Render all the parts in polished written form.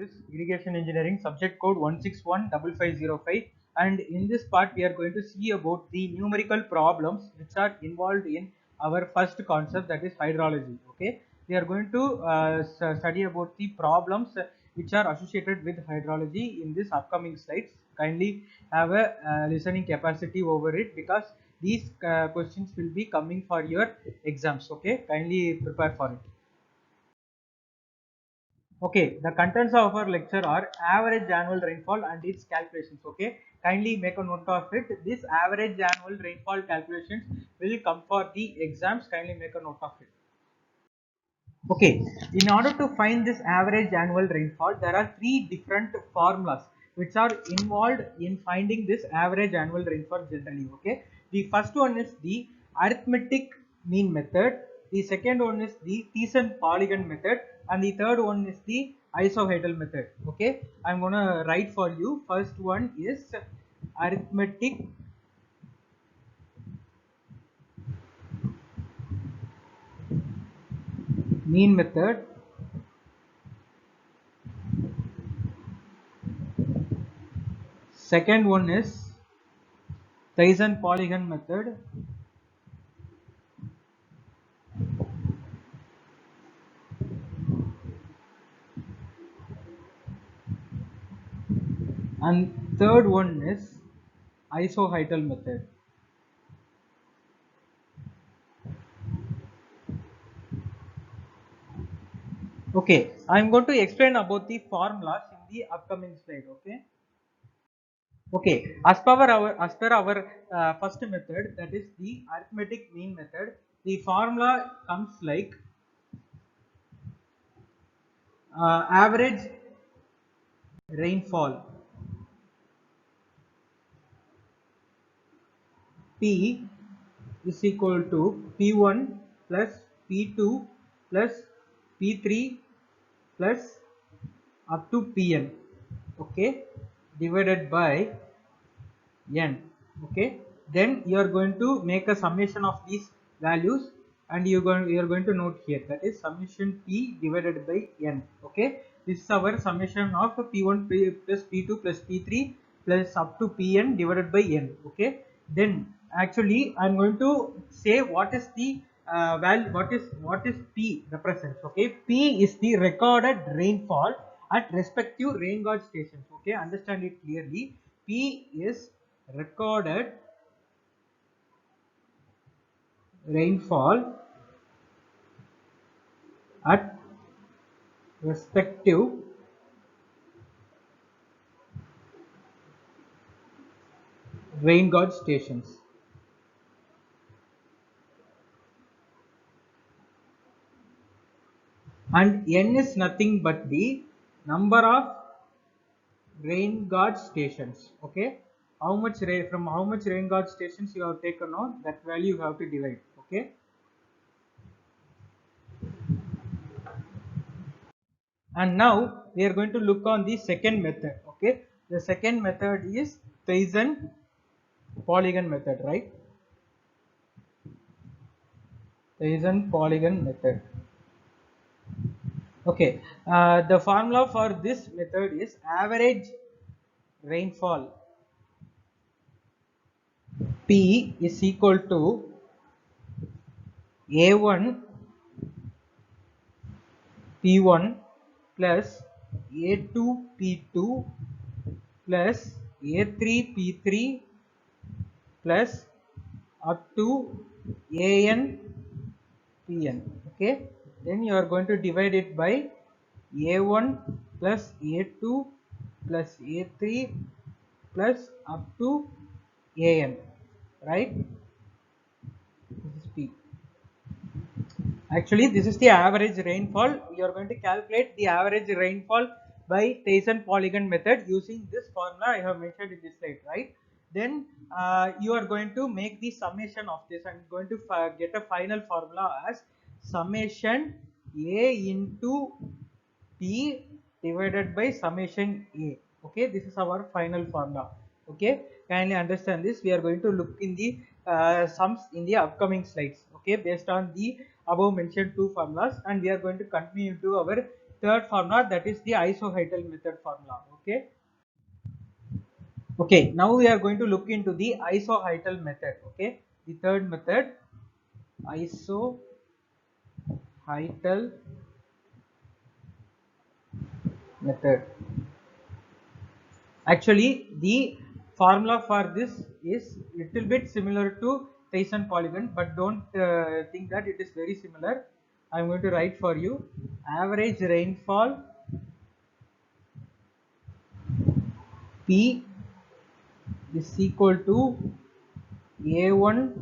this irrigation engineering subject code 1615505, and in this part we are going to see about the numerical problems which are involved in our first concept, that is hydrology. Okay, we are going to study about the problems which are associated with hydrology in this upcoming slides. Kindly have a listening capacity over it, because these questions will be coming for your exams. Okay, kindly prepare for it. Okay, the contents of our lecture are average annual rainfall and its calculations. Okay, kindly make a note of it. This average annual rainfall calculations will come for the exams. Kindly make a note of it. Okay, in order to find this average annual rainfall, there are three different formulas which are involved in finding this average annual rainfall generally. Okay, the first one is the arithmetic mean method, the second one is the Thiessen polygon method, and the third one is the isohedral method. Okay, I'm gonna write for you. First one is arithmetic mean method. Second one is Thiessen polygon method, and third one is isohedral method. Okay, I'm going to explain about the formulas in the upcoming slide. Okay, as per our first method, that is the arithmetic mean method, the formula comes like average rainfall P is equal to P1 plus P2 plus P3 plus up to Pn, okay, divided by n. Okay, then you are going to make a summation of these values, and you are going to note here, that is summation P divided by n. Okay, this is our summation of P1 plus P2 plus P3 plus up to Pn divided by n. Okay, then actually I'm going to say what is the value, what is P represents. Okay, P is the recorded rainfall at respective rain gauge stations. Okay, understand it clearly. P is recorded rainfall at respective rain gauge stations, and n is nothing but the number of rain gauge stations. Okay, how much rain, from how much rain gauge stations you have taken out, that value you have to divide. Okay, and now we are going to look on the second method. Okay, the second method is Thiessen polygon method, right? Thiessen polygon method. Okay, the formula for this method is average rainfall P is equal to A1 P1 plus A2 P2 plus A3 P3 plus up to AN Pn. Okay, then you are going to divide it by A1 plus A2 plus A3 plus up to AN, right? This is P. Actually, this is the average rainfall. You are going to calculate the average rainfall by Thiessen polygon method using this formula I have mentioned in this slide, right? Then you are going to make the summation of this and going to get a final formula as summation A into P divided by summation A. Okay, this is our final formula. Okay, kindly understand this. We are going to look in the sums in the upcoming slides. Okay, based on the above mentioned two formulas, and we are going to continue to our third formula, that is the isohydral method formula. Okay, now we are going to look into the isohydral method. Okay, the third method, isohydral method. Actually, the formula for this is little bit similar to Thiessen polygon, but don't think that it is very similar. I am going to write for you. Average rainfall P is equal to A1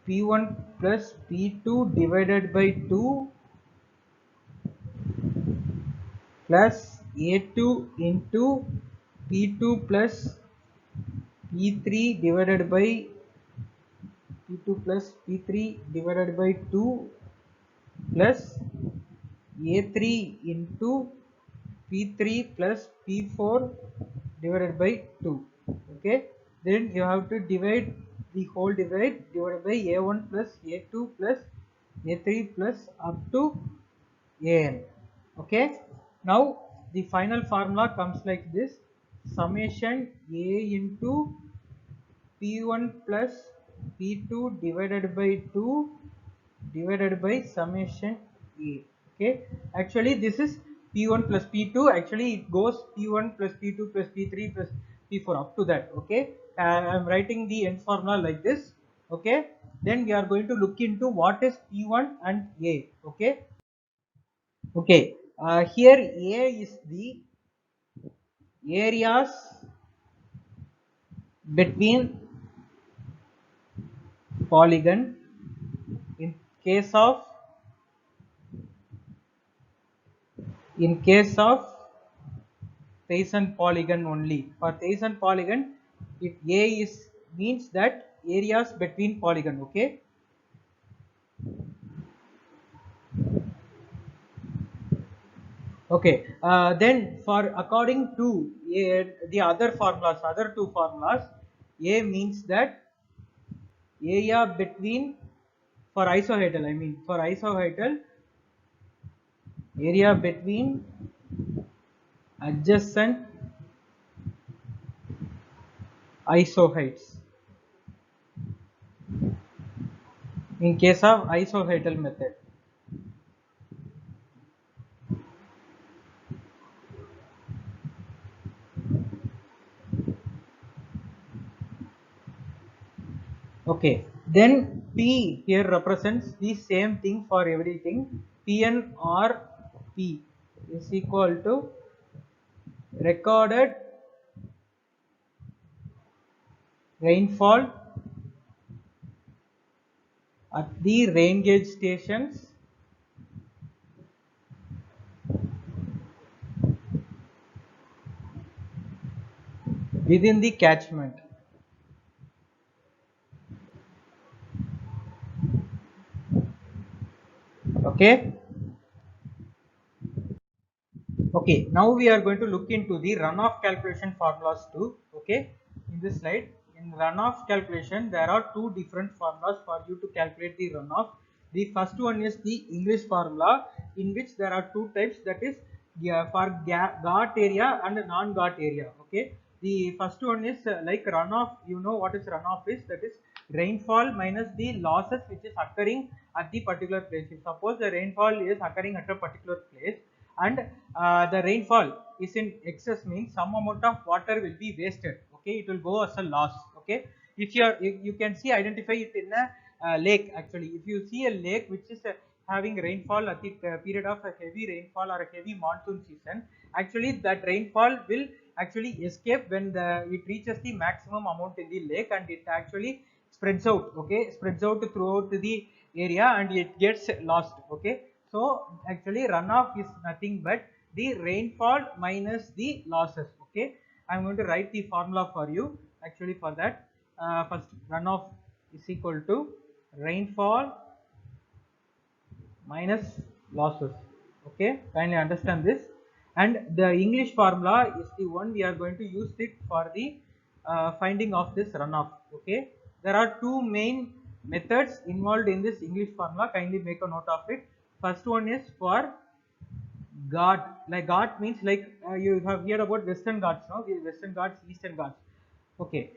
P1 plus P2 divided by 2 plus A2 into P2 plus P3 divided by P2 plus P3 divided by 2 plus A3 into P3 plus P4 divided by 2. Okay, then you have to divide the whole divided by A1 plus A2 plus A3 plus up to AN. Okay, now the final formula comes like this: summation A into P1 plus P2 divided by 2 divided by summation A. Okay, actually this is P1 plus P2. Actually it goes P1 plus P2 plus P3 plus P4 up to that. Okay, I am writing the end formula like this. Okay, then we are going to look into what is P1 and A. Okay, here A is the areas between polygon in case of Thiessen polygon only. For Thiessen polygon, if A is means that areas between polygon. Okay. Okay. Then for according to the other formulas, other two formulas, A means that area between, for isohydral, I mean for isohydral, area between adjacent isohyds in case of isohydral method. Okay, then P here represents the same thing for everything. Pn or P is equal to recorded rainfall at the rain gauge stations within the catchment. Okay. Okay, now we are going to look into the runoff calculation formulas too. Okay, in this slide, in runoff calculation, there are two different formulas for you to calculate the runoff. The first one is the English formula, in which there are two types, that is for GART area and non-GART area. Okay, the first one is like runoff. You know what is runoff is? That is rainfall minus the losses which is occurring at the particular place. If suppose the rainfall is occurring at a particular place, and the rainfall is in excess, means some amount of water will be wasted. Okay, it will go as a loss. Okay, if you can see, identify it in a lake. Actually, if you see a lake which is having rainfall at the period of a heavy rainfall or a heavy monsoon season, actually that rainfall will actually escape when it reaches the maximum amount in the lake, and it actually spreads out. Okay, spreads out throughout the area and it gets lost. Okay, so actually runoff is nothing but the rainfall minus the losses. Okay, I am going to write the formula for you. Actually for that, first, runoff is equal to rainfall minus losses. Okay, kindly understand this. And the English formula is the one we are going to use it for the finding of this runoff. Okay, there are two main methods involved in this English formula. Kindly make a note of it. First one is for Ghat, like Ghat means like you have heard about Western Ghats, no? Western Ghats, Eastern Ghats. Okay,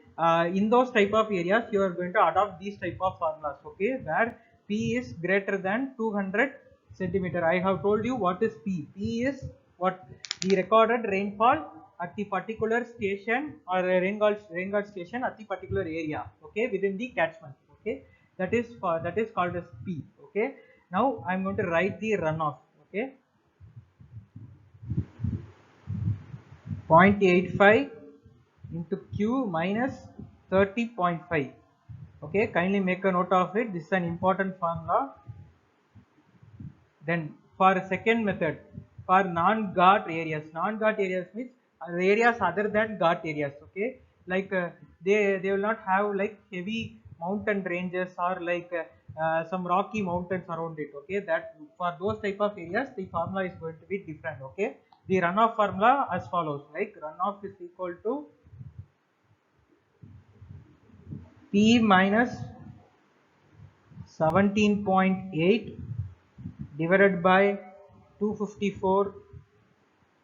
in those type of areas, you are going to adopt these type of formulas. Okay, where P is greater than 200 centimeter. I have told you what is P. P is what the recorded rainfall at the particular station or a rain guard station at the particular area. Okay, within the catchment. Okay, that is called as P. Okay, now I am going to write the runoff. Okay. 0.85 into Q minus 30.5. Okay, kindly make a note of it. This is an important formula. Then for second method, for non-Ghat areas means areas other than Ghat areas. Okay, like they will not have like heavy mountain ranges or like some rocky mountains around it. Okay, that for those type of areas the formula is going to be different. Okay, the runoff formula as follows, like runoff is equal to P minus 17.8 divided by 254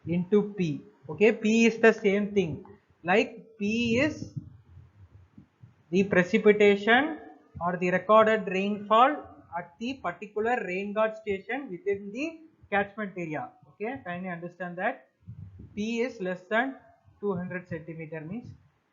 into P. Okay, P is the same thing. Like P is the precipitation or the recorded rainfall at the particular rain guard station within the catchment area. Okay, kindly understand that P is less than 200 centimeter means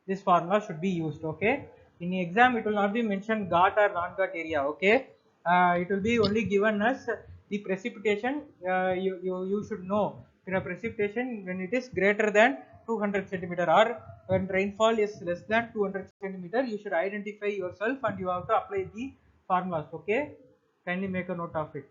this formula should be used. Okay, in the exam it will not be mentioned Ghat or non-Ghat area. Okay, it will be only given as the precipitation. You should know the precipitation when it is greater than 200 centimeter or when rainfall is less than 200 centimeter. You should identify yourself and you have to apply the formulas. Okay, kindly make a note of it.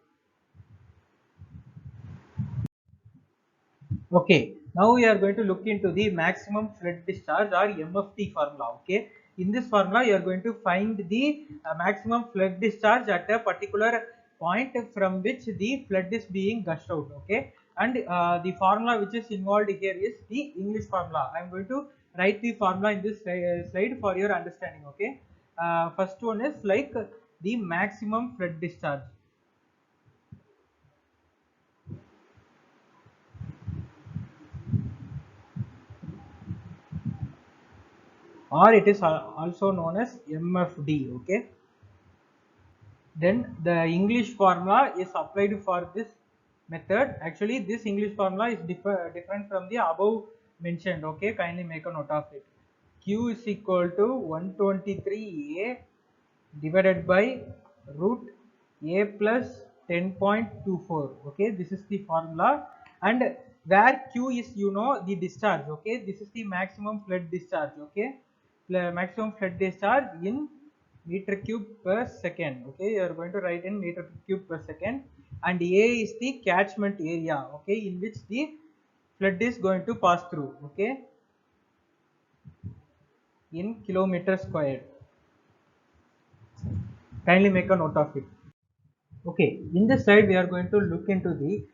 Okay, now we are going to look into the maximum flood discharge or MFD formula. Okay, in this formula you are going to find the maximum flood discharge at a particular point from which the flood is being gushed out. Okay, and the formula which is involved here is the English formula. I am going to write the formula in this slide for your understanding. Okay, first one is like the maximum flood discharge. Or it is also known as MFD. Okay, then the English formula is applied for this method. Actually this English formula is different from the above mentioned. Okay, kindly make a note of it. Q is equal to 123a divided by root a plus 10.24. Okay, this is the formula, and where Q is, you know, the discharge. Okay, this is the maximum flood discharge. Okay, maximum flood discharge in meter cube per second. Okay, you are going to write in meter cube per second, and A is the catchment area. Okay, in which the flood is going to pass through. Okay, in kilometer squared. Kindly make a note of it. Okay, in this slide we are going to look into the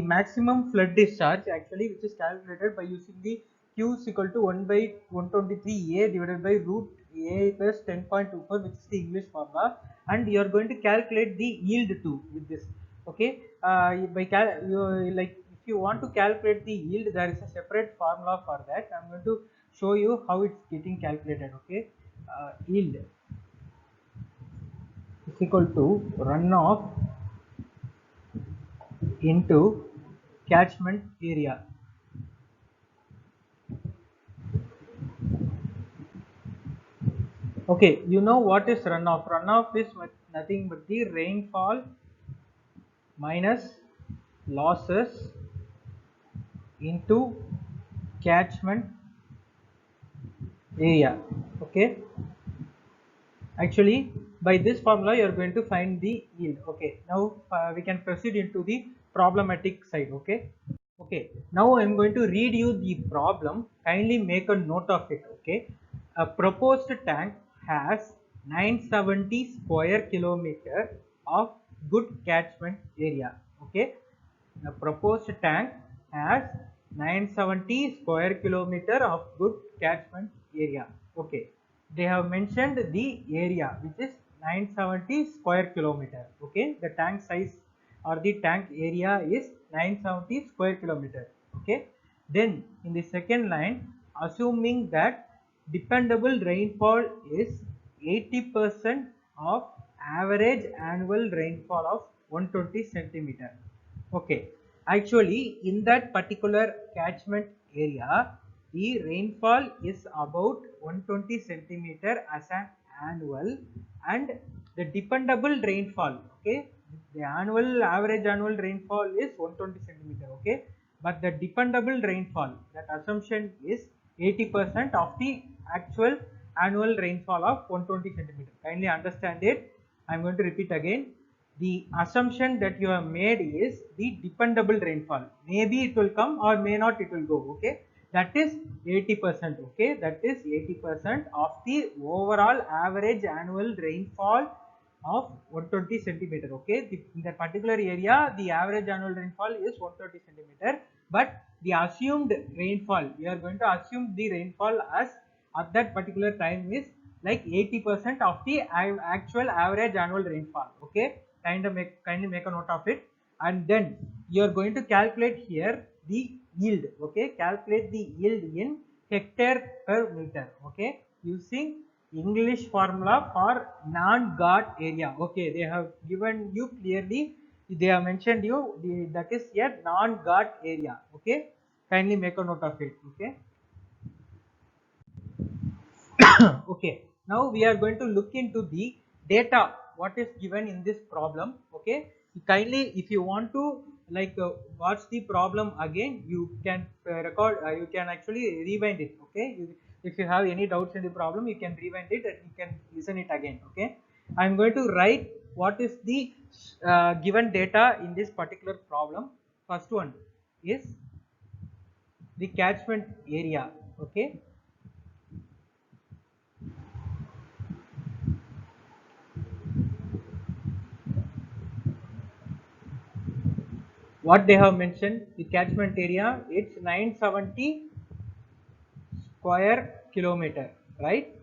maximum flood discharge actually, which is calculated by using the Q is equal to 1 by 123a divided by root a plus 10.24, which is the English formula, and you are going to calculate the yield too with this. Okay, like if you want to calculate the yield, there is a separate formula for that. I am going to show you how it's getting calculated. Okay, yield is equal to runoff into catchment area. Okay, you know what is runoff? Runoff is nothing but the rainfall minus losses into catchment area. Okay, actually by this formula you are going to find the yield. Okay, now we can proceed into the problematic side. Okay. Okay, now I am going to read you the problem. Kindly make a note of it. Okay, a proposed tank has 970 square kilometer of good catchment area. Okay, the proposed tank has 970 square kilometer of good catchment area. Okay, they have mentioned the area which is 970 square kilometer. Okay, the tank size or the tank area is 970 square kilometer. Okay. Then in the second line, assuming that dependable rainfall is 80% of average annual rainfall of 120 centimeter. Okay, actually in that particular catchment area, the rainfall is about 120 centimeter as an annual, and the dependable rainfall, okay, the annual average annual rainfall is 120 centimeter, okay, but the dependable rainfall, that assumption is 80% of the actual annual rainfall of 120 centimeter. Kindly understand it. I am going to repeat again. The assumption that you have made is the dependable rainfall. Maybe it will come or may not it will go, okay. That is 80%, okay. That is 80% of the overall average annual rainfall of 120 centimeter, okay. In that particular area, the average annual rainfall is 120 centimeter, but the assumed rainfall, we are going to assume the rainfall as at that particular time is like 80% of the actual average annual rainfall, okay. Kindly make a note of it, and then you are going to calculate here the yield, okay. Calculate the yield in hectare per meter, okay, using English formula for non-GART area, okay. They have given you clearly, they have mentioned you that is a non-GART area, okay. Kindly make a note of it, okay. Okay, now we are going to look into the data what is given in this problem, okay. Kindly, if you want to like watch the problem again, you can record, you can actually rewind it, okay. If you have any doubts in the problem, you can rewind it and you can listen it again, okay. I am going to write what is the given data in this particular problem. First one is the catchment area, okay. What they have mentioned, the catchment area, it's 970 square kilometer, right.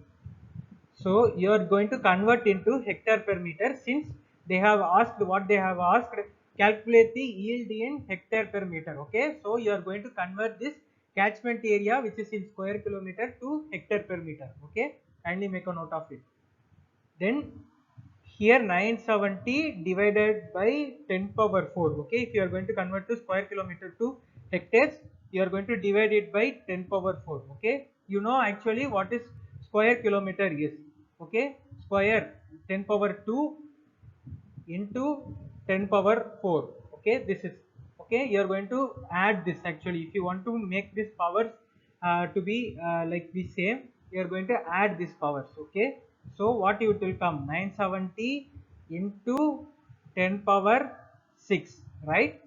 So you are going to convert into hectare per meter, since they have asked what they have asked, calculate the yield in hectare per meter, okay. So you are going to convert this catchment area which is in square kilometer to hectare per meter, okay. Kindly make a note of it. Then here 970 divided by 10 power 4, okay. If you are going to convert to square kilometer to hectares, you are going to divide it by 10 power 4, okay. You know actually what is square kilometer is, okay. Square 10 power 2 into 10 power 4, okay. This is, okay, you are going to add this. Actually, if you want to make this powers to be like the same, you are going to add this powers, okay. So what it will come, 970 into 10 power 6, right,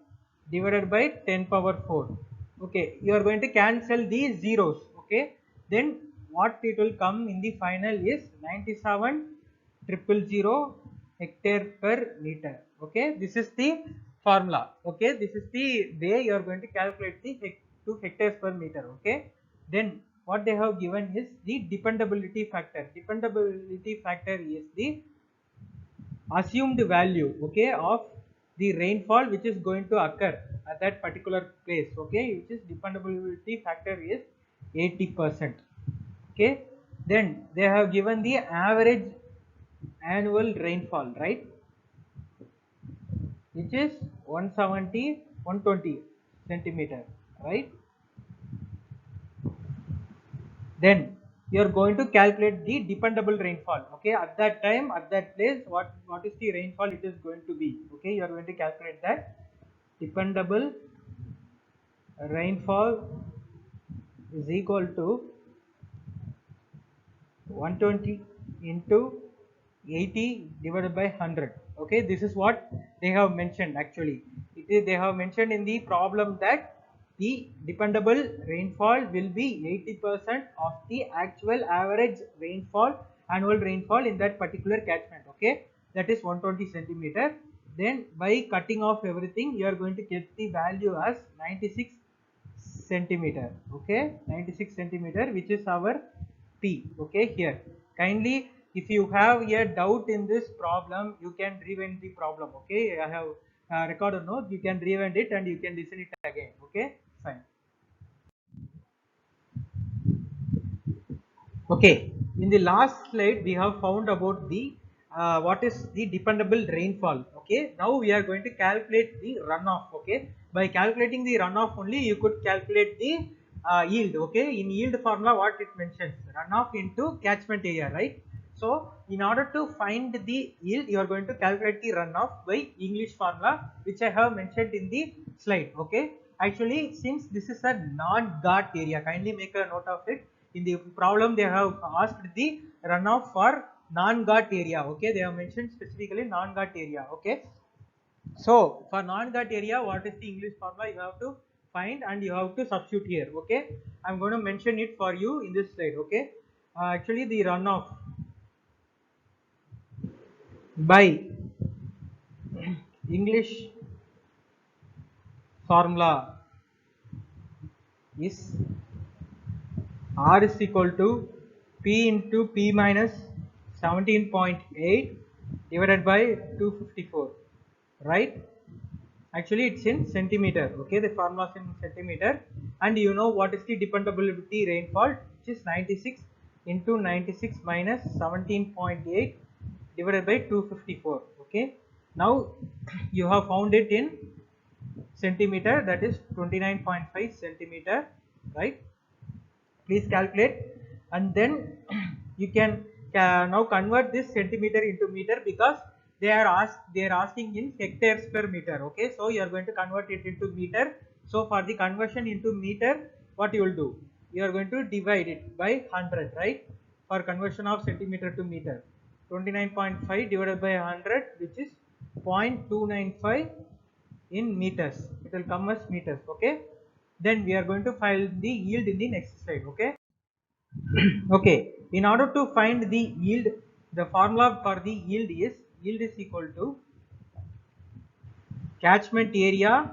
divided by 10 power 4, okay. You are going to cancel these zeros, okay. Then what it will come in the final is 97,000 hectare per meter, okay. This is the formula, okay. This is the way you are going to calculate the two hectares per meter, okay. Then what they have given is the dependability factor. Dependability factor is the assumed value, okay, of the rainfall which is going to occur at that particular place, okay, which is dependability factor is 80%, okay. Then they have given the average annual rainfall, right, which is 170 120 centimeter, right. Then you are going to calculate the dependable rainfall, okay. At that time, at that place, what is the rainfall it is going to be, okay. You are going to calculate that dependable rainfall is equal to 120 into 80 divided by 100, okay. This is what they have mentioned. Actually, it is, they have mentioned in the problem that the dependable rainfall will be 80% of the actual average rainfall, annual rainfall in that particular catchment, okay. That is 120 centimeter. Then by cutting off everything, you are going to get the value as 96 centimeter, okay. 96 centimeter, which is our P, okay. Here, kindly, if you have a doubt in this problem, you can rewind the problem, okay. I have record or not, you can rewind it and you can listen it again. Okay, fine. Okay, in the last slide we have found about the what is the dependable rainfall. Okay, now we are going to calculate the runoff. Okay, by calculating the runoff only you could calculate the yield. Okay, in yield formula what it mentions, runoff into catchment area, right? So in order to find the yield you are going to calculate the runoff by English formula which I have mentioned in the slide. Okay, actually since this is a non-GART area, kindly make a note of it. In the problem they have asked the runoff for non-GART area. Okay, they have mentioned specifically non-GART area. Okay, so for non-GART area what is the English formula you have to find and you have to substitute here. Okay, I'm going to mention it for you in this slide. Okay, actually the runoff by English formula is R is equal to P into P minus 17.8 divided by 254, right? Actually it's in centimeter. Okay, the formula is in centimeter, and you know what is the dependability rainfall, which is 96 into 96 minus 17.8 divided by 254. Okay, now you have found it in centimeter, that is 29.5 centimeter, right? Please calculate, and then you can now convert this centimeter into meter, because they are asking in hectares per meter. Okay, so you are going to convert it into meter. So for the conversion into meter, what you will do, you are going to divide it by 100, right? For conversion of centimeter to meter, 29.5 divided by 100, which is 0.295 in meters. It will come as meters. Okay, then we are going to find the yield in the next slide. Okay. Okay, in order to find the yield, the formula for the yield is equal to catchment area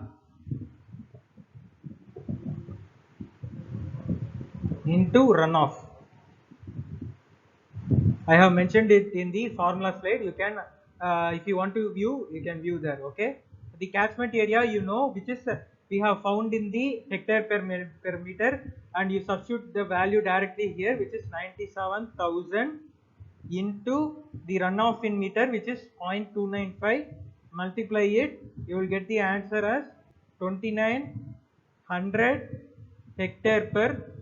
into runoff. I have mentioned it in the formula slide. You can if you want to view, you can view there. Okay, the catchment area, you know, which is we have found in the hectare per meter, and you substitute the value directly here, which is 97,000 into the runoff in meter, which is 0.295. Multiply it, you will get the answer as 2900 hectare per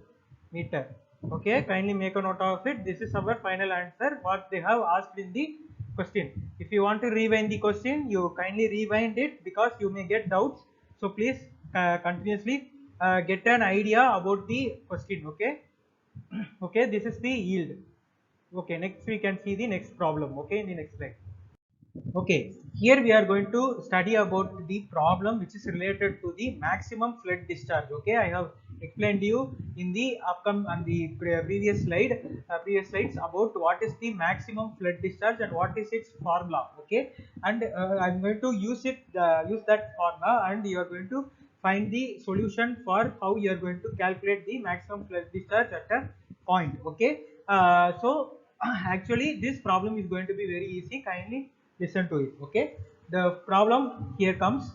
meter. Okay, kindly make a note of it. This is our final answer what they have asked in the question. If you want to rewind the question, you kindly rewind it, because you may get doubts. So please continuously get an idea about the question. Okay. Okay, this is the yield. Okay, next we can see the next problem. Okay, in the next slide. Okay, here we are going to study about the problem which is related to the maximum flood discharge. Okay, I have explained you in the upcoming and the previous slides about what is the maximum flood discharge and what is its formula. Okay, and I'm going to use that formula, and you are going to find the solution for how you are going to calculate the maximum flood discharge at a point. Okay, so actually this problem is going to be very easy. Kindly listen to it. Okay, the problem here comes: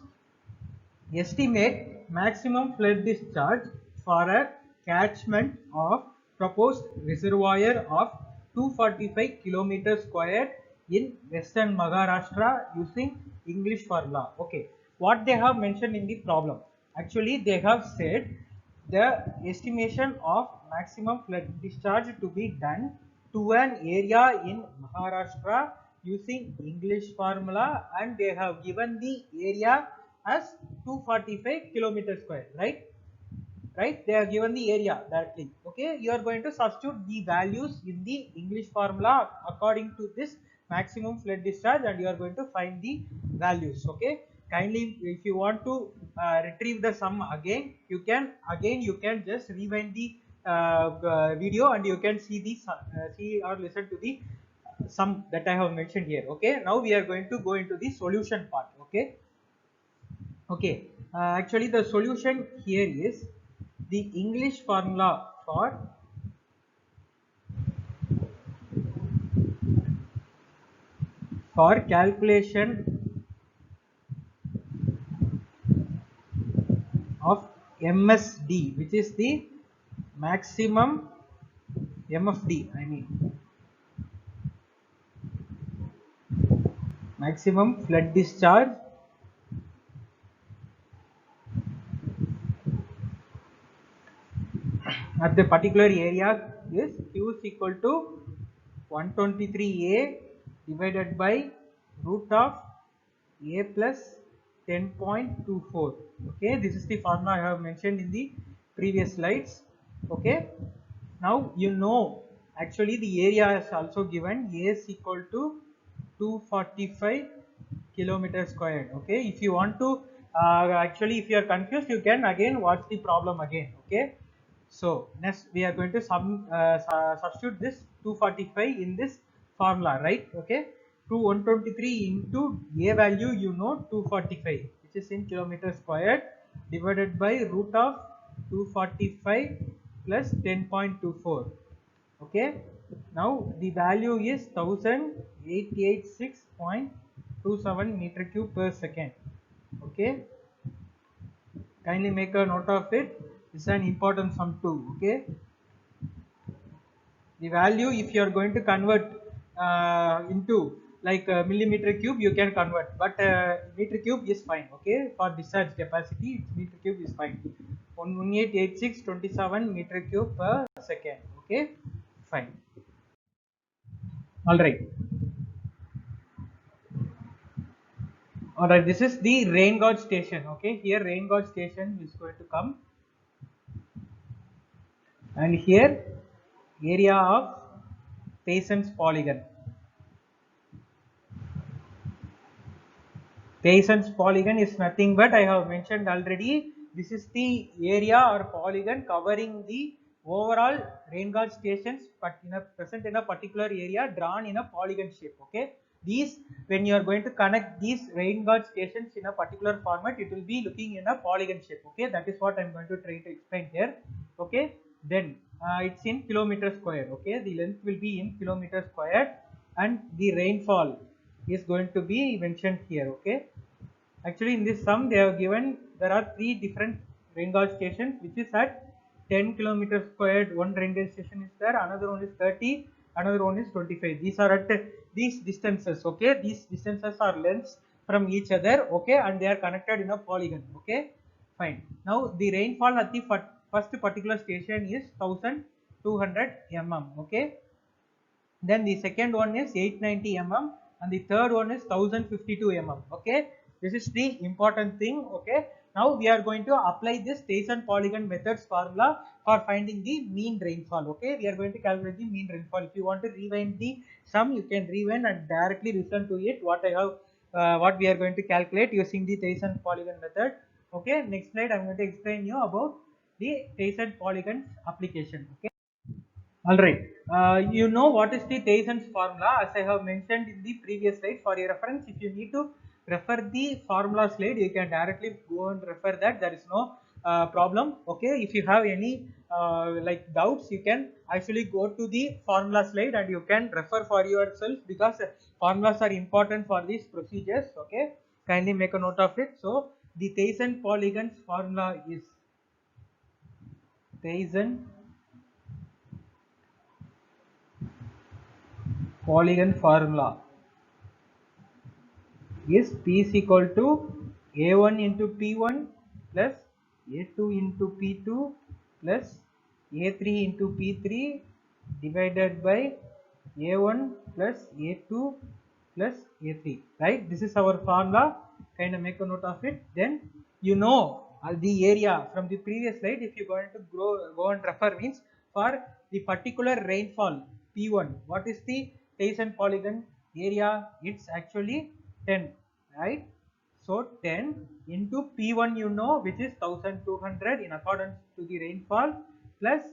estimate maximum flood discharge for a catchment of proposed reservoir of 245 km square in western Maharashtra using English formula. Okay, what they have mentioned in the problem, actually they have said the estimation of maximum flood discharge to be done to an area in Maharashtra using English formula, and they have given the area as 245 kilometer square, right? Right, they are given the area directly. Okay, you are going to substitute the values in the English formula according to this maximum flood discharge, and you are going to find the values. Okay, kindly, if you want to retrieve the sum again, you can just rewind the video, and you can see the see or listen to the sum that I have mentioned here. Okay, now we are going to go into the solution part. Okay. Okay, actually the solution here is the English formula for calculation of MSD, which is the maximum MFD, I mean maximum flood discharge at the particular area is Q is equal to 123A divided by root of A plus 10.24. Okay, this is the formula I have mentioned in the previous slides. Okay, now you know actually the area is also given. A is equal to 245 kilometer squared. Okay, if you want to actually if you are confused, you can again watch the problem again. Okay, so next we are going to substitute this 245 in this formula, right? Okay, 123 into A value, you know, 245, which is in kilometer squared, divided by root of 245 plus 10.24. Okay, now the value is 1886.27 meter cube per second. Okay, kindly make a note of it. It's an important sum too. Okay, the value, if you are going to convert into like millimeter cube, you can convert, but meter cube is fine. Okay, for discharge capacity, meter cube is fine. 1886.27 meter cube per second. Okay, fine. All right. All right, this is the rain gauge station. Okay, here rain gauge station is going to come, and here area of Theisen's polygon. Theisen's polygon is nothing but, I have mentioned already, this is the area or polygon covering the overall rain gauge stations, but present in a particular area, drawn in a polygon shape. Okay, these, when you are going to connect these rain gauge stations in a particular format, it will be looking in a polygon shape. Okay, that is what I am going to try to explain here. Okay, then it's in kilometer square. Okay, the length will be in kilometer square, and the rainfall is going to be mentioned here. Okay, actually in this sum they have given there are three different rain gauge stations, which is at 10 kilometers squared. One rain gauge station is there, another one is 30, another one is 25. These are at these distances. Okay, these distances are lengths from each other. Okay, and they are connected in a polygon. Okay, fine. Now the rainfall at the first particular station is 1200 mm. Okay, then the second one is 890 mm, and the third one is 1052 mm. Okay, this is the important thing. Okay, now we are going to apply this Thiessen polygon methods formula for finding the mean rainfall. Okay, we are going to calculate the mean rainfall. If you want to rewind the sum, you can rewind and directly listen to it what I have what we are going to calculate using the Thiessen polygon method. Okay, next slide I'm going to explain you about the Thiessen polygon application. Okay, all right. You know what is the Theisen's formula, as I have mentioned in the previous slide. For your reference, if you need to refer the formula slide, you can directly go and refer that. There is no problem. Okay. If you have any like doubts, you can actually go to the formula slide and you can refer for yourself, because formulas are important for these procedures. Okay. Kindly make a note of it. So the Theisen polygons formula is Theisen polygon formula is P is equal to A1 into P1 plus A2 into P2 plus A3 into P3 divided by A1 plus A2 plus A3, right? This is our formula. Kind of make a note of it. Then you know the area from the previous slide. If you are going to go and refer, means for the particular rainfall P1, what is the Thiessen polygon area? It's actually 10, right? So 10 into P1, you know, which is 1200 in accordance to the rainfall, plus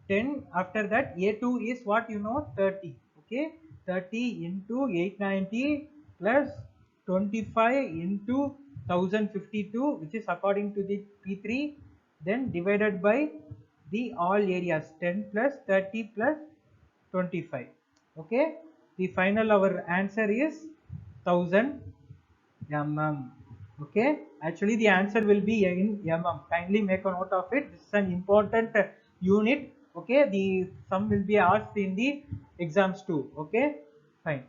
10 after that. A2 is what, you know, 30. Okay, 30 into 890 plus 25 into 1052, which is according to the P3, then divided by the all areas, 10 plus 30 plus 25. Okay, the final our answer is 1000 mm. Okay, actually the answer will be in mm. Kindly make a note of it. This is an important unit. Okay, the sum will be asked in the exams too. Okay, fine.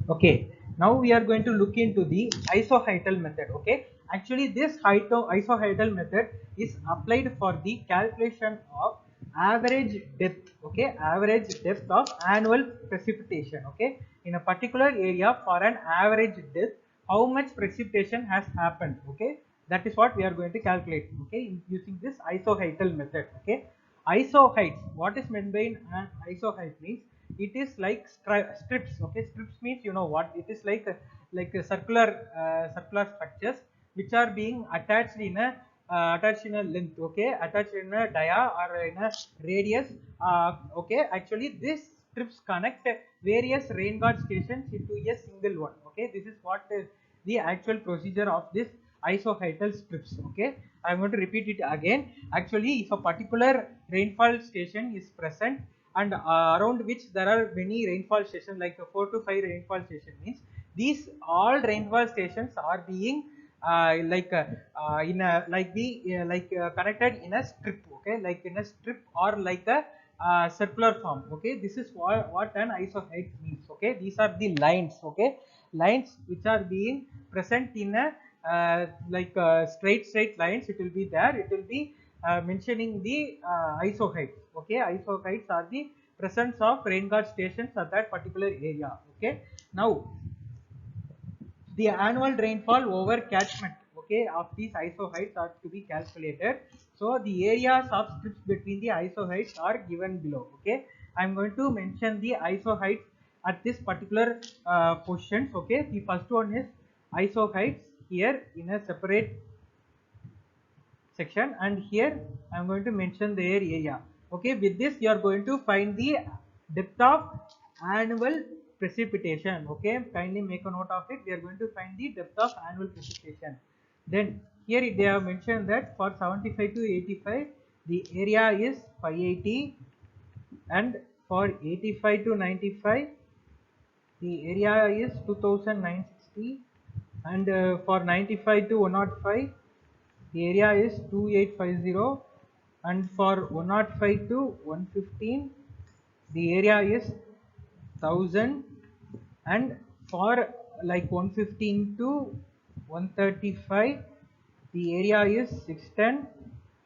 Okay, now we are going to look into the isohydral method. Okay, actually this isohydral method is applied for the calculation of average depth. Okay, average depth of annual precipitation. Okay, in a particular area for an average depth, how much precipitation has happened. Okay, that is what we are going to calculate. Okay, using this isohydral method. Okay, isohydrates. What is meant by an isohydrate means it is like strips. Okay, strips means you know what it is like. A circular circular structures which are being attached in a length. Okay, attached in a dia or in a radius. Okay, actually this strips connect various rain guard stations into a single one. Okay, this is what the actual procedure of this isohydral strips. Okay, I'm going to repeat it again. Actually, if a particular rainfall station is present and around which there are many rainfall stations like 4 to 5 rainfall station means these all rainfall stations are being in a connected in a strip. Okay, like in a strip or like a circular form. Okay, this is what an isohydrate means. Okay, these are the lines. Okay, lines which are being present in a straight lines. It will be there. It will be mentioning the isohydrates. Okay, isohydrates are the presence of rain guard stations at that particular area. Okay, now the annual rainfall over catchment, okay, of these isohydrates are to be calculated. So the areas of strips between the isohydrates are given below. Okay, I'm going to mention the isohydrates at this particular questions. Okay, the first one is isohydrates here in a separate section, and here I'm going to mention their area. Okay, with this you are going to find the depth of annual precipitation. Okay, kindly make a note of it. We are going to find the depth of annual precipitation. Then here they have mentioned that for 75 to 85 the area is 580, and for 85 to 95 the area is 2960, and for 95 to 105 the area is 2850, and for 105 to 115 the area is 1000, and for like 115 to 135 the area is 610,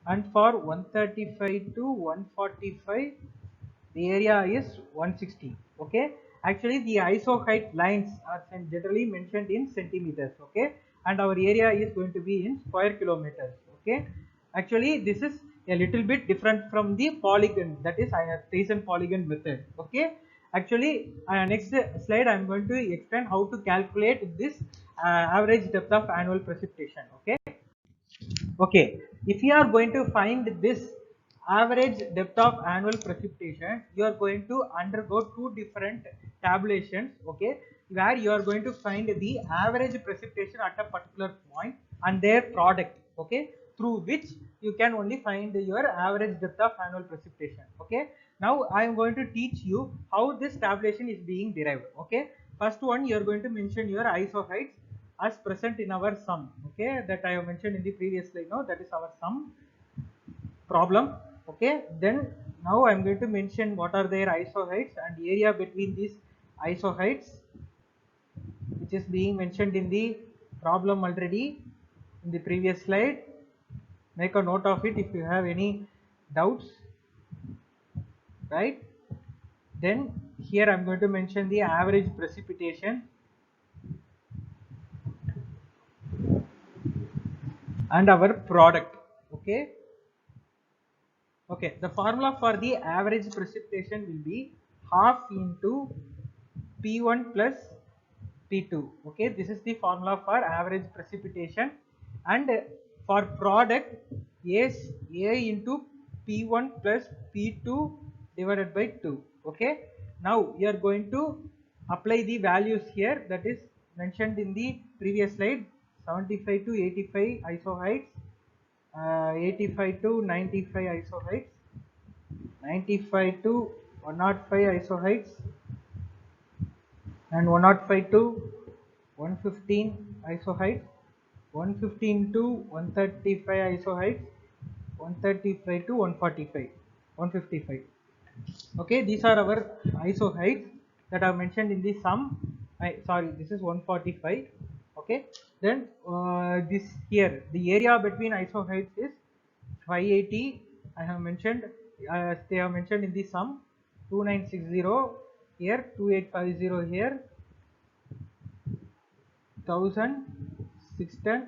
and for 135 to 145 the area is 160. Okay, actually the isohydrate lines are generally mentioned in centimeters. Okay, and our area is going to be in square kilometers. Okay, actually this is a little bit different from the polygon, that is Thiessen polygon method. Okay, actually next slide I'm going to explain how to calculate this average depth of annual precipitation. Okay, okay, if you are going to find this average depth of annual precipitation, you are going to undergo two different tabulations. Okay, where you are going to find the average precipitation at a particular point and their product. Okay, through which you can only find your average depth of annual precipitation. Okay, now I am going to teach you how this tabulation is being derived. Okay, first one you are going to mention your isohydrates as present in our sum. Okay, that I have mentioned in the previous slide. Now that is our sum problem. Okay, then now I'm going to mention what are their isohydrates and area between these isohydrates, which is being mentioned in the problem already in the previous slide. Make a note of it if you have any doubts, right? Then here I'm going to mention the average precipitation and our product. Okay, okay, the formula for the average precipitation will be half into P1 plus P2. Okay, this is the formula for average precipitation, and for product is A into P1 plus P2 divided by 2. Okay, now you are going to apply the values here that is mentioned in the previous slide. 75 to 85 isohydrates, 85 to 95 isohydrates, 95 to 105 isohydrates, and 105 to 115 isohytes, 115 to 135 isohytes, 135 to 145, 155. Okay, these are our isohytes that are mentioned in the sum. Sorry, this is 145. Okay, then this here the area between isohytes is 580. I have mentioned, they have mentioned in the sum. 2960 here, 2850 here, 1000, 610,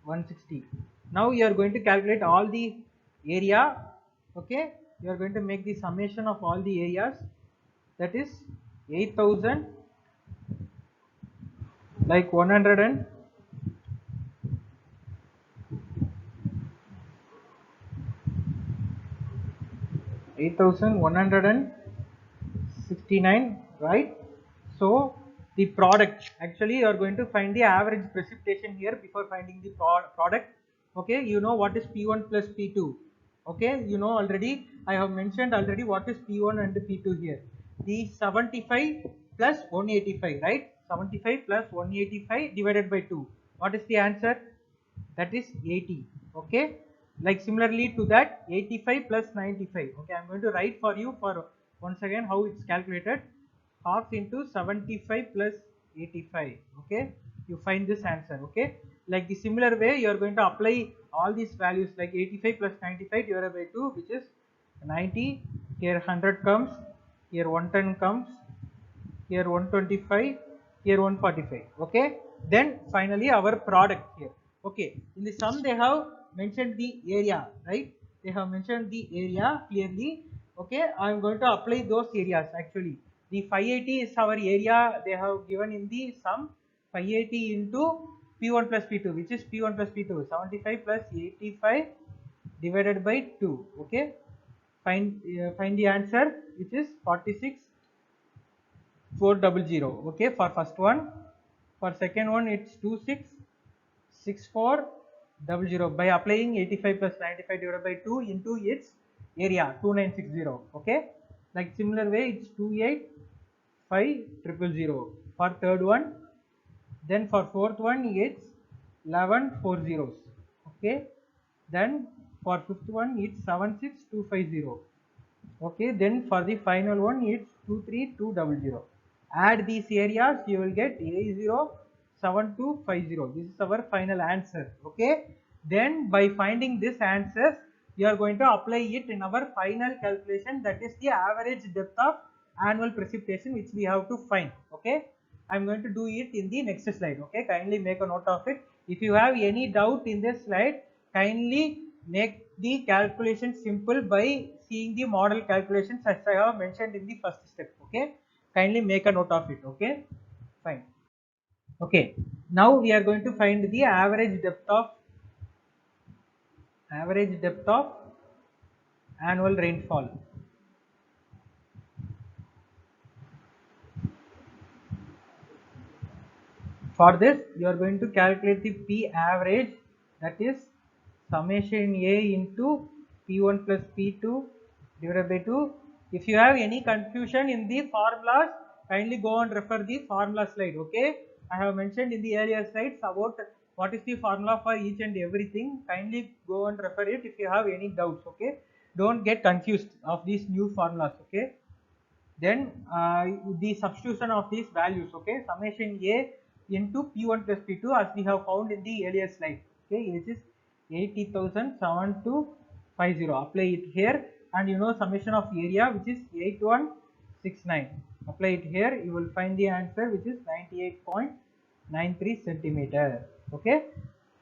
160. Now you are going to calculate all the area. Okay, you are going to make the summation of all the areas, that is 8000, like 100 and 8169, right? So the product, actually you are going to find the average precipitation here before finding the product. Okay, you know what is P1 plus P2. Okay, you know already, I have mentioned already what is P1 and P2 here. The 75 plus 185, right? 75 plus 185 divided by 2. What is the answer? That is 80. Okay, like similarly to that, 85 plus 95. Okay, I'm going to write for you for once again how it's calculated. Half into 75 plus 85. Okay, you find this answer. Okay, like the similar way you are going to apply all these values, like 85 plus 95 divided by 2, which is 90. Here 100 comes, here 110 comes, here 125, here 145. Okay, then finally our product here. Okay, in the sum they have mentioned the area, right? They have mentioned the area clearly. Okay, I am going to apply those areas. Actually the 580 is our area they have given in the sum. 580 into P1 plus P2, which is P1 plus P2, 75 plus 85 divided by 2. Okay, find the answer, which is 46 400. Okay, for first one. For second one it's 266400 by applying 85 plus 95 divided by 2 into its area 2960. Okay, like similar way it's 285000 for third one. Then for fourth one it's 11 40s. Okay, then for fifth one it's 76250. Okay, then for the final one it's 23200. Add these areas, you will get 807250. This is our final answer. Okay, then by finding this answers, you are going to apply it in our final calculation, that is the average depth of annual precipitation, which we have to find. Okay, I'm going to do it in the next slide. Okay, kindly make a note of it. If you have any doubt in this slide, kindly make the calculation simple by seeing the model calculations as I have mentioned in the first step. Okay, kindly make a note of it. Okay, fine. Okay, now we are going to find the average depth of annual rainfall. For this, you are going to calculate the P average, that is summation A into P1 plus P2 divided by 2. If you have any confusion in the formulas, kindly go and refer the formula slide. Okay, I have mentioned in the earlier slides about what is the formula for each and everything. Kindly go and refer it if you have any doubts. Okay, don't get confused of these new formulas. Okay, then the substitution of these values. Okay, summation A into P1 plus P2 as we have found in the earlier slide. Okay, which is 80,7250. Apply it here, and you know summation of area, which is 8169. Apply it here, you will find the answer, which is 98.93 centimeter. Okay,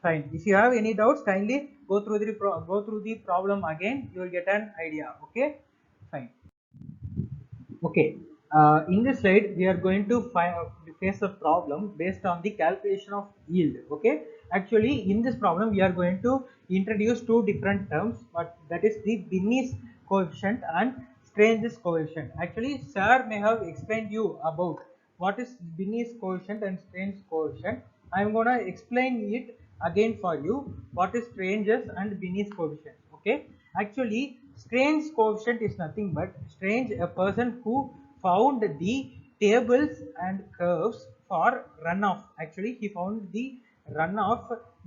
fine. If you have any doubts, kindly go through the problem again. You will get an idea. Okay, fine. Okay, in this slide we are going to face a problem based on the calculation of yield. Okay, actually in this problem we are going to introduce two different terms, but that is the Binney's coefficient and Strange's coefficient. Actually, sir may have explained you about what is Binney's coefficient and Strange's coefficient. I am gonna explain it again for you. What is Strange's and Binney's coefficient? Okay, actually Strange's coefficient is nothing but Strange, a person who found the tables and curves for runoff. Actually, he found the runoff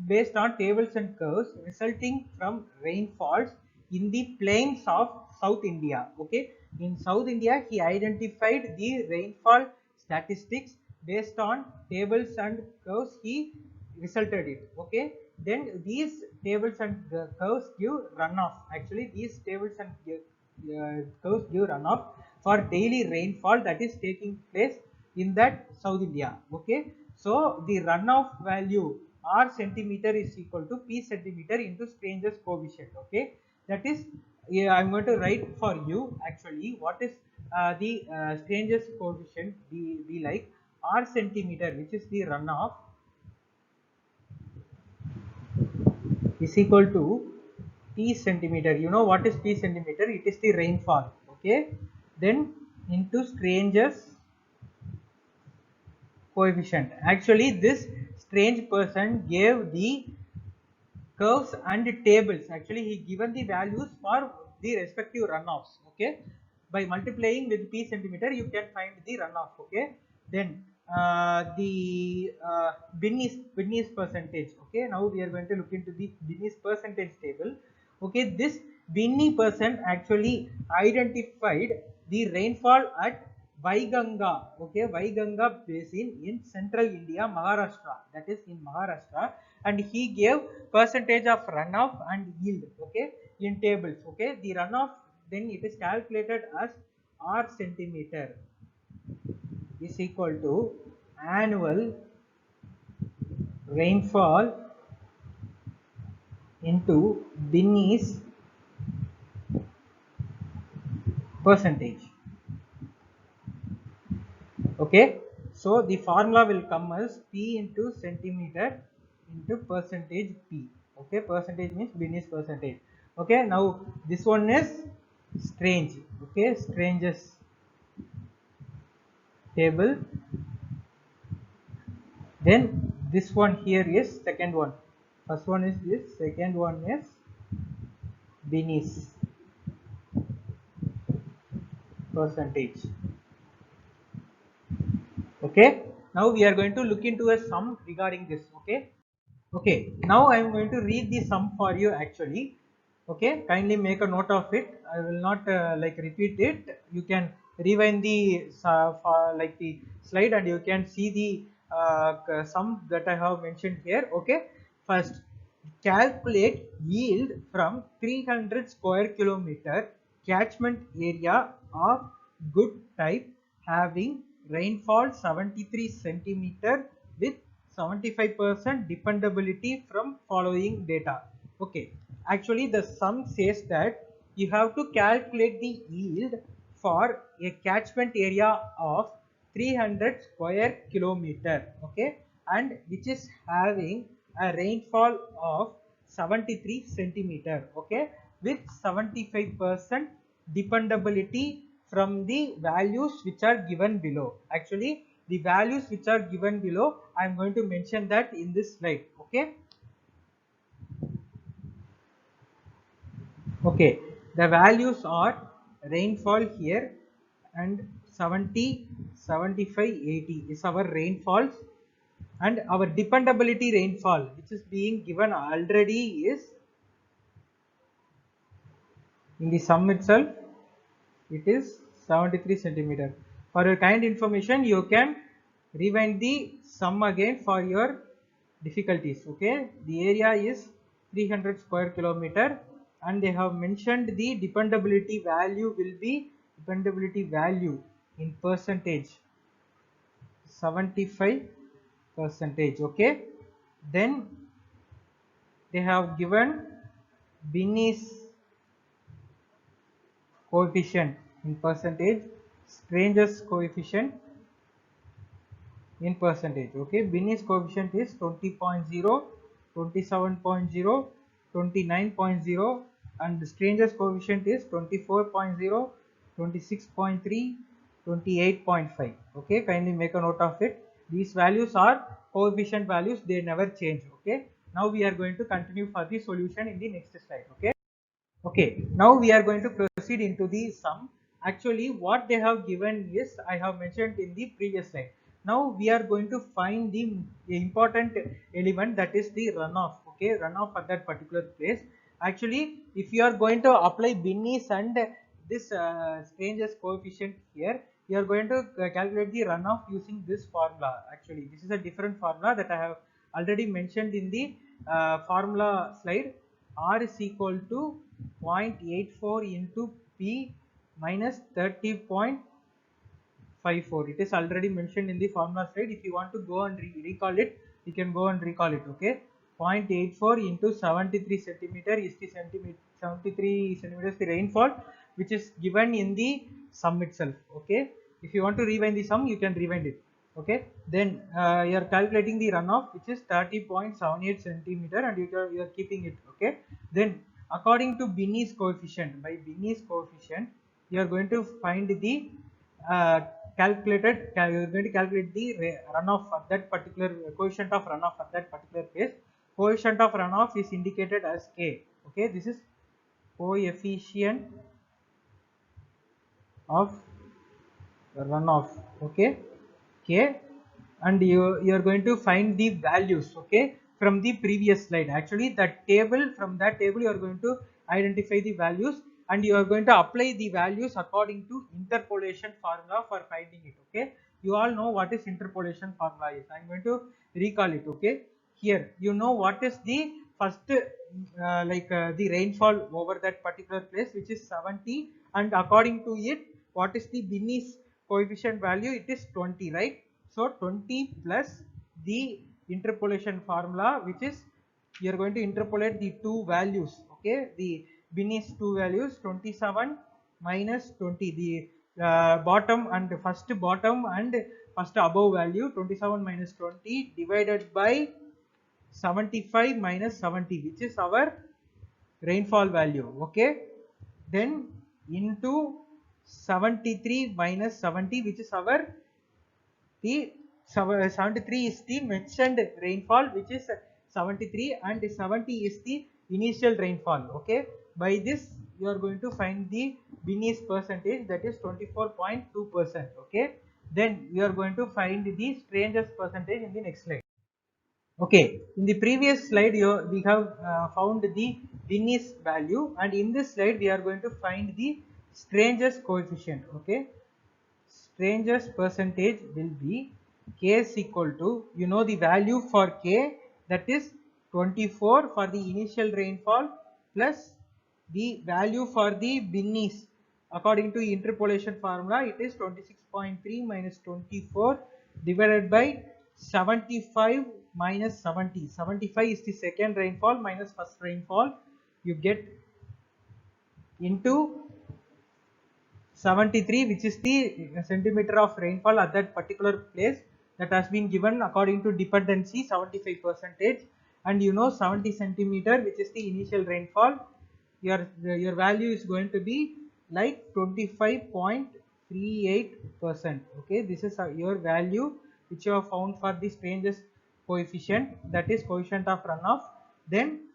based on tables and curves resulting from rainfalls in the plains of South India. Okay, in South India, he identified the rainfall statistics based on tables and curves. He resulted it. Okay, then these tables and curves give runoff. Actually, these tables and curves give runoff for daily rainfall that is taking place in that South India. Okay, so the runoff value R centimeter is equal to P centimeter into Strange's coefficient. Okay, that is, yeah, I'm going to write for you actually what is the Strange's coefficient be like. R centimeter, which is the runoff, is equal to P centimeter. You know what is P centimeter? It is the rainfall. Okay, then into Strange's coefficient. Actually, this strange person gave the curves and tables. Actually, he given the values for the respective runoffs. Okay, by multiplying with P centimeter, you can find the runoff. Okay, then the Binny's percentage. Okay, now we are going to look into the Binny's percentage table. Okay, this Binny person actually identified the rainfall at Vaiganga. Okay, Vaiganga basin in central India, Maharashtra. That is in Maharashtra, and he gave percentage of runoff and yield. Okay, in tables. Okay, the runoff, then it is calculated as R centimeter is equal to annual rainfall into Binny's percentage. Okay, so the formula will come as P into centimeter into percentage P. Okay, percentage means Binny's percentage. Okay, now this one is strange. Okay, Strange's table. Then this one here is second one. First one is this, second one is Binny's percentage. Okay, now we are going to look into a sum regarding this. Okay, now I am going to read the sum for you actually. Okay, kindly make a note of it. I will not like repeat it. You can rewind the like the slide and you can see the sum that I have mentioned here. Okay, first calculate yield from 300 square kilometer catchment area of good type having rainfall 73 centimeter with 75% dependability from following data. Okay, actually the sum says that you have to calculate the yield for a catchment area of 300 square kilometer. Okay, and which is having a rainfall of 73 centimeter. Okay, with 75% dependability from the values which are given below. Actually, the values which are given below, I am going to mention that in this slide. Okay, the values are rainfall here and 70, 75, 80 is our rainfalls, and our dependability rainfall which is being given already is in the sum itself, it is 73 centimeter. For your kind information, you can rewind the sum again for your difficulties. Okay, the area is 300 square kilometer and they have mentioned the dependability value will be dependability value in percentage 75 percentage. Okay, then they have given Binny's coefficient in percentage, Strange's coefficient in percentage. Okay, Binny's coefficient is 20.0, 27.0, 29.0, and Strange's coefficient is 24.0, 26.3, 28.5. Okay, kindly make a note of it. These values are coefficient values, they never change. Okay, now we are going to continue for the solution in the next slide. Okay, now we are going to proceed into the sum. Actually, what they have given is, I have mentioned in the previous slide. Now we are going to find the important element, that is the runoff. Okay, runoff at that particular place. Actually, if you are going to apply Binny's and this Strange's coefficient here, you are going to calculate the runoff using this formula. Actually, this is a different formula that I have already mentioned in the formula slide. R is equal to 0.84 into P minus 30.54. It is already mentioned in the formula slide. If you want to go and recall it, you can go and recall it. Okay, 0.84 into 73 centimeter is the 73 centimeters the rainfall, which is given in the sum itself. Okay, if you want to rewind the sum, you can rewind it. Okay, then you are calculating the runoff, which is 30.78 centimeter, and you are keeping it. Okay, then according to Binny's coefficient, by Binny's coefficient, you are going to find the uh, you are going to calculate the runoff at that particular coefficient of runoff at that particular case. Coefficient of runoff is indicated as K. Okay, this is coefficient of runoff. Okay, K, and you are going to find the values. Okay, from the previous slide. Actually, from that table you are going to identify the values, and you are going to apply the values according to interpolation formula for finding it. Okay, you all know what is interpolation formula is. I am going to recall it. Okay, here you know what is the first the rainfall over that particular place, which is 70, and according to it, what is the Binny's coefficient value? It is 20, right? So 20 plus the interpolation formula, which is you are going to interpolate the two values. Okay, the Binny's two values, 27 minus 20, the bottom and first above value, 27 minus 20 divided by 75 minus 70, which is our rainfall value. Okay, then into 73 minus 70, which is our the 73 is the mentioned rainfall, which is 73, and 70 is the initial rainfall. Okay, by this you are going to find the Binny's percentage, that is 24.2%. Okay, then you are going to find the Strange's percentage in the next slide. Okay, in the previous slide we have found the Binny's value, and in this slide we are going to find the Strange's coefficient. Okay, Strange's percentage will be K is equal to, you know the value for K, that is 24 for the initial rainfall plus the value for the Binny's. According to interpolation formula, it is 26.3 minus 24 divided by 75 minus 70. 75 is the second rainfall minus first rainfall. You get into 73, which is the centimeter of rainfall at that particular place, that has been given according to dependency 75%, and you know 70 centimeter, which is the initial rainfall. Your value is going to be like 25.38%. Okay, this is your value which you have found for the Strange's coefficient, that is coefficient of runoff. Then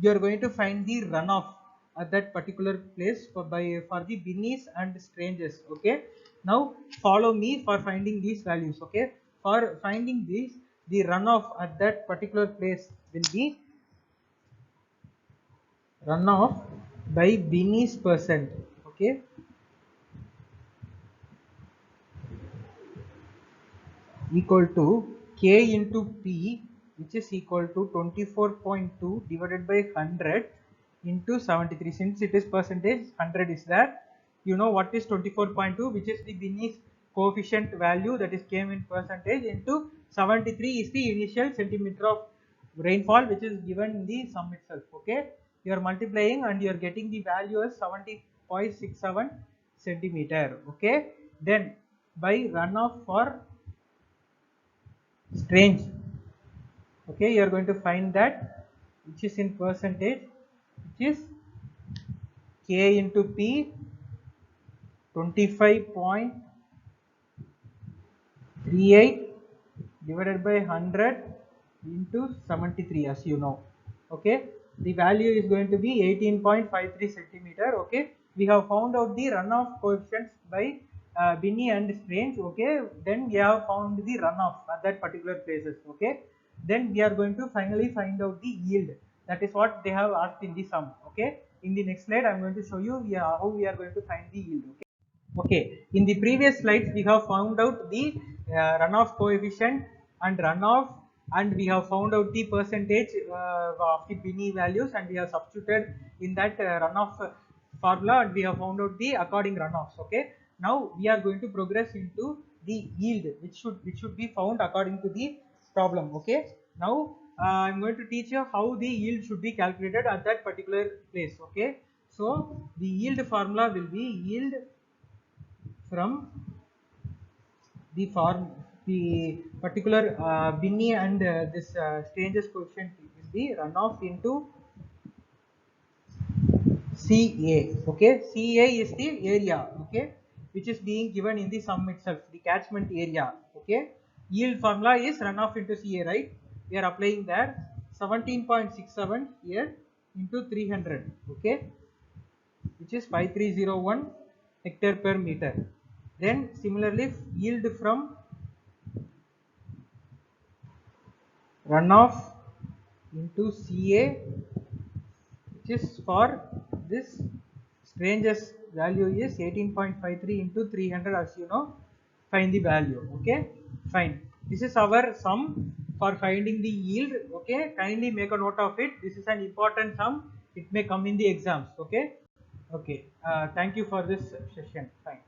you are going to find the runoff at that particular place for the Binny's and Strange's. Okay, now follow me for finding these values. Okay, for finding these, the runoff at that particular place will be runoff by Binny's percent. Okay, equal to K into P, which is equal to 24.2 divided by 100 into 73. Since it is percentage, 100 is there. You know what is 24.2, which is the Binny's coefficient value, that is came in percentage, into 73 is the initial centimeter of rainfall, which is given in the sum itself. Okay, you are multiplying and you are getting the value as 70.67 centimeter. Okay, then by runoff for Strange. Okay, you are going to find that, which is in percentage, which is K into P, 25.38 divided by 100 into 73, as you know. Okay, the value is going to be 18.53 centimeter. Okay, we have found out the runoff coefficients by Binney and Strange, okay, then we have found the runoff at that particular places, okay. Then we are going to finally find out the yield. That is what they have asked in the sum, okay. In the next slide, I am going to show you how we are going to find the yield, okay. Okay, in the previous slides, we have found out the runoff coefficient and runoff, and we have found out the percentage of the Binney values, and we have substituted in that runoff formula, and we have found out the according runoffs. Okay, now we are going to progress into the yield, which should be found according to the problem. Okay, now I am going to teach you how the yield should be calculated at that particular place. Okay, so the yield formula will be yield from the particular Binney and this Strange's coefficient is the runoff into CA. Okay, CA is the area, okay, which is being given in the sum itself, the catchment area. Okay, yield formula is runoff into CA, right? We are applying there 17.67 here into 300, okay, which is 5301 hectare per meter. Then similarly, yield from runoff into CA, which is for this Strange's value is 18.53 into 300, as you know. Find the value. Okay, fine. This is our sum for finding the yield. Okay, kindly make a note of it. This is an important sum. It may come in the exams. Okay, okay. Thank you for this session. Fine.